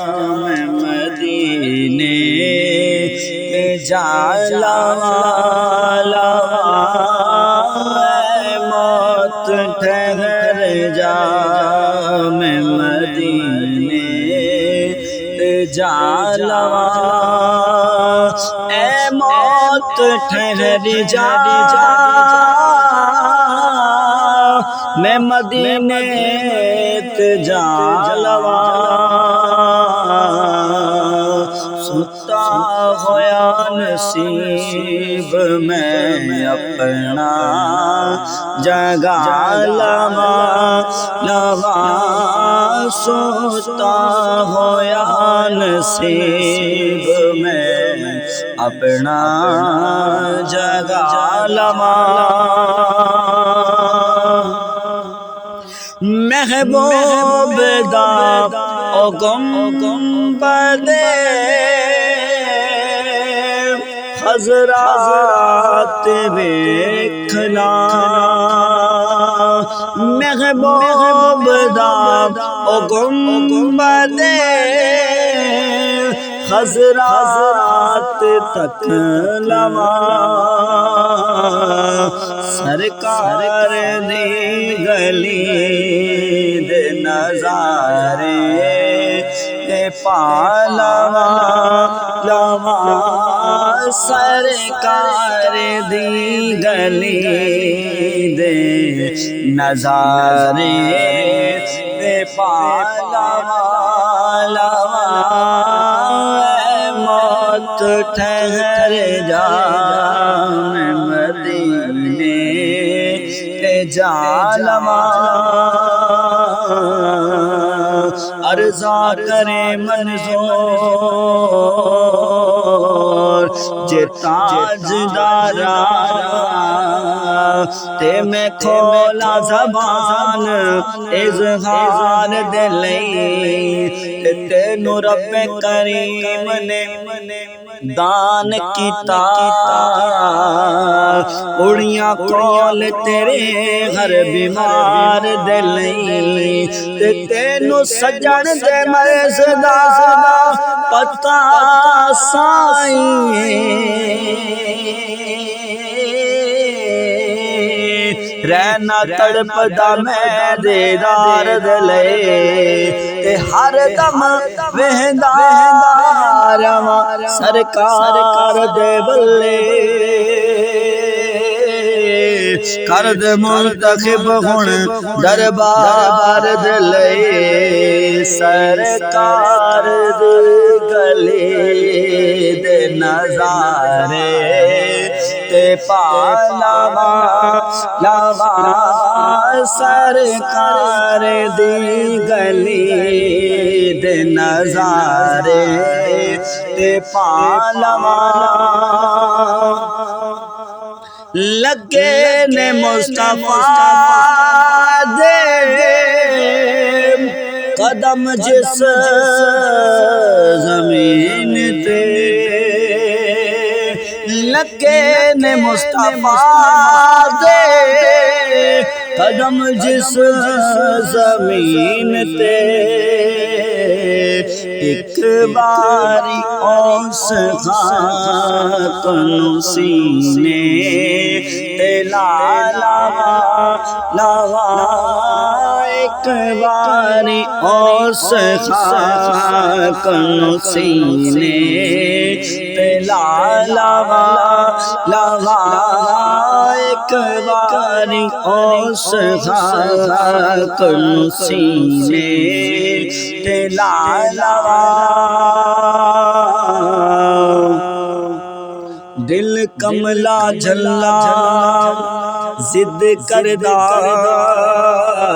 मैं मदीने के जाला वाला मौत ठहर जा। मैं मदीने के जाला ए मौत ठहर जा। मैं मदीने के जाला सुता होया नसीब में अपना जगा लवा सोता होया नसीब में अपना जगा लवा। महबूब दा ओ गुंबदे हज़रात वेखना। महबूब दा ओ गुंबदे हज़रात तक लवा। सरकार दी गली दे नज़ारे पालवा लवा। सरकार दी गली दे नज़ारे पालवा लवा। मौत ठहर जा। मैं मदीने के जालवा अर्ज़ा करे मंज़ूर जे ताजदारा ते मैं खोला ज़बान इज़हार दे लई। तेनू रब करीम ने दान कीता उड़ियां कोल तेरे हर बीमार दे लई। तेनू सजन दे मर्ज़ दा पता साईं रहना तड़पदा मैं दीदार दे ले। हर दम वहदा रवा सरकार दे बल्ले। कर दे मुंतखब हुण दरबार दे ले। सरकार दे गले दे नज़ारे ते पालवा लवा। सरकार दी गली दे नज़ारे ते पालवा। लगे ने मुस्तफा दे कदम जिस ज़मीन ते। लगे ने मुस्तफा दे कदम जिस ज़मीन ते। एक बारी उस खाक नू सीने ते लावा लवा। एक बारी उस खाक नू सीने ते लावा लवा। एक बारी उस खाक नू सीने ते लावा। दिल कमला झल्ला जिद करदा